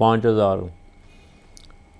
5000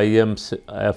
IMF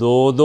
2-2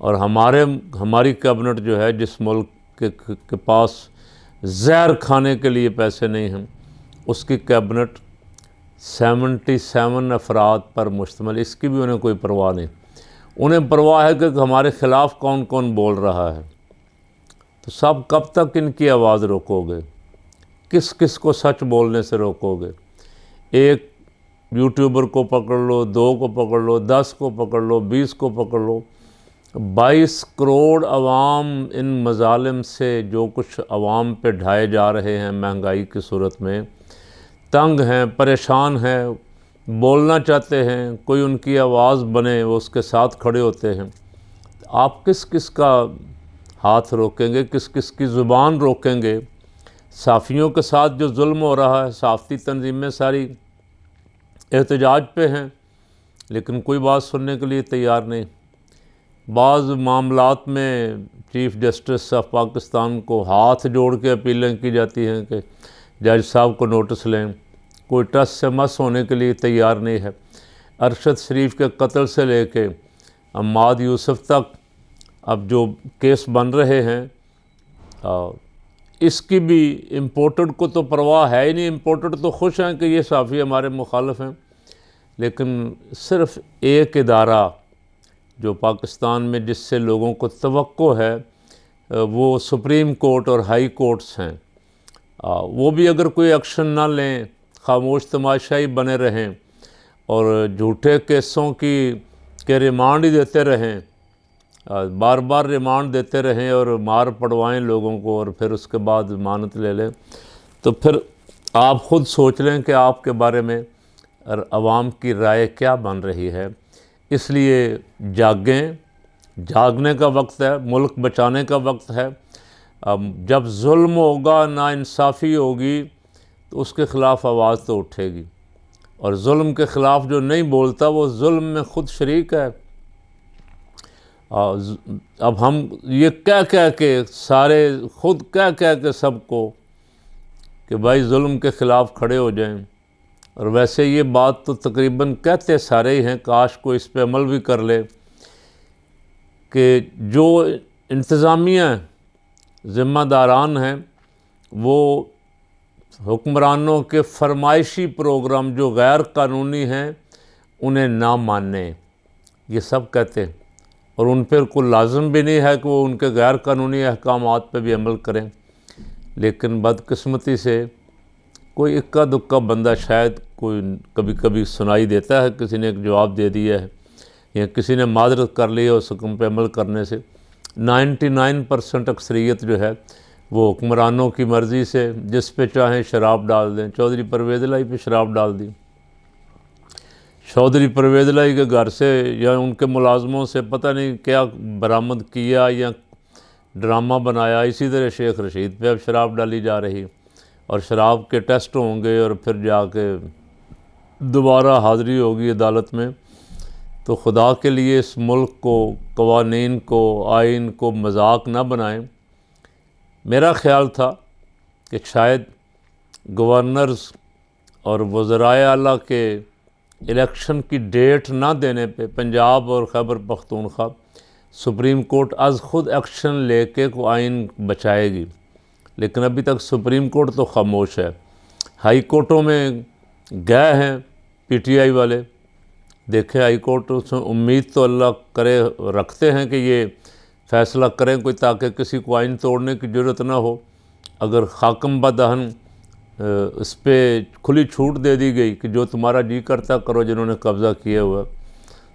اور ہماری cabinet جو ہے، جس ملک کے پاس زہر کھانے کے لیے پیسے نہیں ہیں، اس کی کیبنٹ 77 افراد پر مشتمل، اس کی بھی انہیں کوئی پرواہ نہیں۔ انہیں پرواہ ہے کہ ہمارے خلاف کون کون بول رہا ہے۔ تو سب کب تک ان کی آواز روکو گے؟ کس کس کو سچ بولنے سے روکو گے؟ ایک یوٹیوبر کو پکڑ لو، 2 کو پکڑ لو، 10 کو پکڑ لو، 20 کو پکڑ لو، 22 کروڑ عوام ان مظالم سے جو کچھ عوام پہ ڈھائے جا رہے ہیں مہنگائی کی صورت میں، تنگ ہیں، پریشان ہیں، بولنا چاہتے ہیں، کوئی ان کی آواز بنے وہ اس کے ساتھ کھڑے ہوتے ہیں۔ آپ کس کس کا ہاتھ روکیں گے؟ کس کس کی زبان روکیں گے؟ صحافیوں کے ساتھ جو ظلم ہو رہا ہے، صحافتی تنظیمیں ساری احتجاج پہ ہیں، لیکن کوئی بات سننے کے لیے تیار نہیں۔ بعض معاملات میں چیف جسٹس آف پاکستان کو ہاتھ جوڑ کے اپیلیں کی جاتی ہیں کہ جج صاحب کو نوٹس لیں، کوئی ٹس سے مس ہونے کے لیے تیار نہیں ہے۔ ارشد شریف کے قتل سے لے کے عماد یوسف تک اب جو کیس بن رہے ہیں، اس کی بھی امپورٹڈ کو تو پرواہ ہے ہی نہیں۔ امپورٹڈ تو خوش ہیں کہ یہ صحافی ہمارے مخالف ہیں، لیکن صرف ایک ادارہ جو پاکستان میں جس سے لوگوں کو توقع ہے وہ سپریم کورٹ اور ہائی کورٹس ہیں، وہ بھی اگر کوئی ایکشن نہ لیں، خاموش تماشائی بنے رہیں اور جھوٹے کیسوں کے ریمانڈ ہی دیتے رہیں، بار بار ریمانڈ دیتے رہیں اور مار پڑوائیں لوگوں کو اور پھر اس کے بعد ضمانت لے لیں، تو پھر آپ خود سوچ لیں کہ آپ کے بارے میں عوام کی رائے کیا بن رہی ہے۔ اس لیے جاگیں، جاگنے کا وقت ہے، ملک بچانے کا وقت ہے۔ جب ظلم ہوگا، ناانصافی ہوگی، تو اس کے خلاف آواز تو اٹھے گی، اور ظلم کے خلاف جو نہیں بولتا وہ ظلم میں خود شریک ہے۔ اب ہم یہ کہہ کے سارے خود کہہ کے سب کو کہ بھائی ظلم کے خلاف کھڑے ہو جائیں، اور ویسے یہ بات تو تقریباً کہتے سارے ہی ہیں، کاش کو اس پہ عمل بھی کر لے کہ جو انتظامیہ ذمہ داران ہیں وہ حکمرانوں کے فرمائشی پروگرام جو غیر قانونی ہیں انہیں نہ مانیں، یہ سب کہتے ہیں، اور ان پر کوئی لازم بھی نہیں ہے کہ وہ ان کے غیر قانونی احکامات پہ بھی عمل کریں۔ لیکن بدقسمتی سے کوئی اکا دکا بندہ شاید کوئی کبھی کبھی سنائی دیتا ہے، کسی نے ایک جواب دے دیا ہے یا کسی نے معذرت کر لی ہے اس حکم پہ عمل کرنے سے۔ 99% اکثریت جو ہے وہ حکمرانوں کی مرضی سے جس پہ چاہیں شراب ڈال دیں۔ چودھری پرویز الہی پہ شراب ڈال دی، چودھری پرویز الہی کے گھر سے یا ان کے ملازموں سے پتہ نہیں کیا برآمد کیا یا ڈرامہ بنایا۔ اسی طرح شیخ رشید پہ اب شراب ڈالی جا رہی، اور شراب کے ٹیسٹ ہوں گے اور پھر جا کے دوبارہ حاضری ہوگی عدالت میں۔ تو خدا کے لیے اس ملک کو، قوانین کو، آئین کو مذاق نہ بنائیں۔ میرا خیال تھا کہ شاید گورنرز اور وزرائے اعلیٰ کے الیکشن کی ڈیٹ نہ دینے پہ پنجاب اور Khyber Pakhtunkhwa supreme court is خود ایکشن لے کے کو آئین بچائے گی، لیکن ابھی تک سپریم کورٹ تو خاموش ہے۔ ہائی کورٹوں میں گئے ہیں پی ٹی آئی والے، دیکھیں ہائی کورٹ سے امید تو اللہ کرے رکھتے ہیں کہ یہ فیصلہ کریں کوئی، تاکہ کسی کو آئین توڑنے کی ضرورت نہ ہو۔ اگر خاکم بدہن اس پہ کھلی چھوٹ دے دی گئی کہ جو تمہارا جی کرتا کرو جنہوں نے قبضہ کیا ہوا،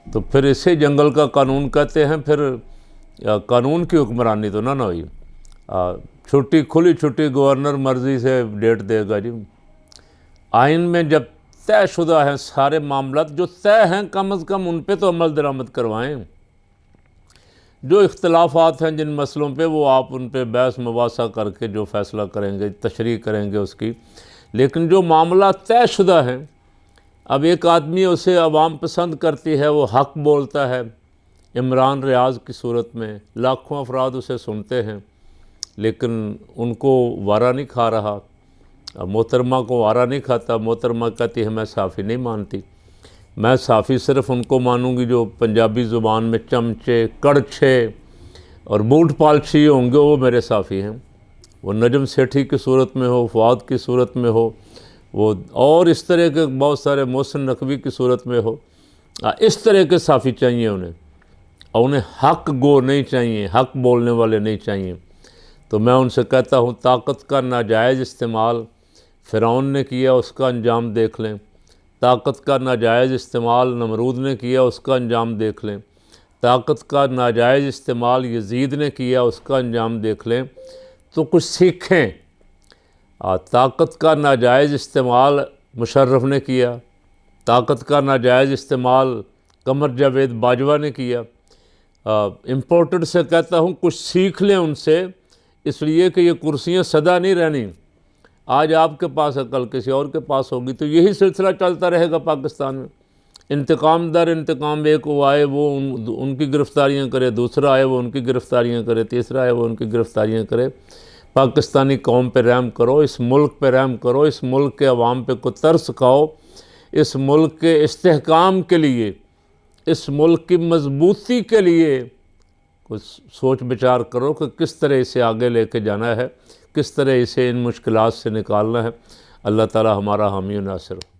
تو پھر اسے جنگل کا قانون کہتے ہیں، پھر قانون کی حکمرانی تو نہ ہوئی۔ چھٹی کھلی چھٹی گورنر مرضی سے ڈیٹ دے گا جی۔ آئین میں جب طے شدہ ہیں سارے معاملات جو طے ہیں، کم از کم ان پہ تو عمل درآمد کروائیں۔ جو اختلافات ہیں جن مسئلوں پہ وہ آپ ان پہ بحث مباحثہ کر کے جو فیصلہ کریں گے، تشریح کریں گے اس کی، لیکن جو معاملات طے شدہ ہیں، اب ایک آدمی اسے عوام پسند کرتی ہے، وہ حق بولتا ہے، عمران ریاض کی صورت میں لاکھوں افراد اسے سنتے ہیں، لیکن ان کو وارا نہیں کھا رہا، محترمہ کو وارا نہیں کھاتا، محترمہ کہتی ہے میں صحافی نہیں مانتی۔ میں صحافی صرف ان کو مانوں گی جو پنجابی زبان میں چمچے، کڑچھے اور بوٹ پالچی ہوں گے، وہ میرے صحافی ہیں۔ وہ نجم سیٹھی کی صورت میں ہو، فؤاد کی صورت میں ہو، وہ اور اس طرح کے بہت سارے، محسن نقوی کی صورت میں ہو، اس طرح کے صحافی چاہیے انہیں، اور انہیں حق گو نہیں چاہیے، حق بولنے والے نہیں چاہیے۔ تو میں ان سے کہتا ہوں طاقت کا ناجائز استعمال فرعون نے کیا، اس کا انجام دیکھ لیں۔ طاقت کا ناجائز استعمال نمرود نے کیا، اس کا انجام دیکھ لیں۔ طاقت کا ناجائز استعمال یزید نے کیا، اس کا انجام دیکھ لیں، تو کچھ سیکھیں۔ طاقت کا ناجائز استعمال مشرف نے کیا، طاقت کا ناجائز استعمال قمر جاوید باجوہ نے کیا۔ امپورٹڈ سے کہتا ہوں کچھ سیکھ لیں ان سے، اس لیے کہ یہ کرسیاں سدا نہیں رہنی۔ آج آپ کے پاس ہے، کل کسی اور کے پاس ہوگی، تو یہی سلسلہ چلتا رہے گا پاکستان میں۔ انتقام در انتقام، ایک وہ آئے وہ ان کی گرفتاریاں کرے، دوسرا آئے وہ ان کی گرفتاریاں کرے، تیسرا آئے وہ ان کی گرفتاریاں کرے۔ پاکستانی قوم پہ رحم کرو، اس ملک پہ رحم کرو، اس ملک کے عوام پہ کوئی ترس کھاؤ، اس ملک کے استحکام کے لیے، اس ملک کی مضبوطی کے لیے کچھ سوچ بچار کرو کہ کس طرح اسے آگے لے کے جانا ہے، کس طرح اسے ان مشکلات سے نکالنا ہے۔ اللہ تعالی ہمارا حامی و ناصر ہو۔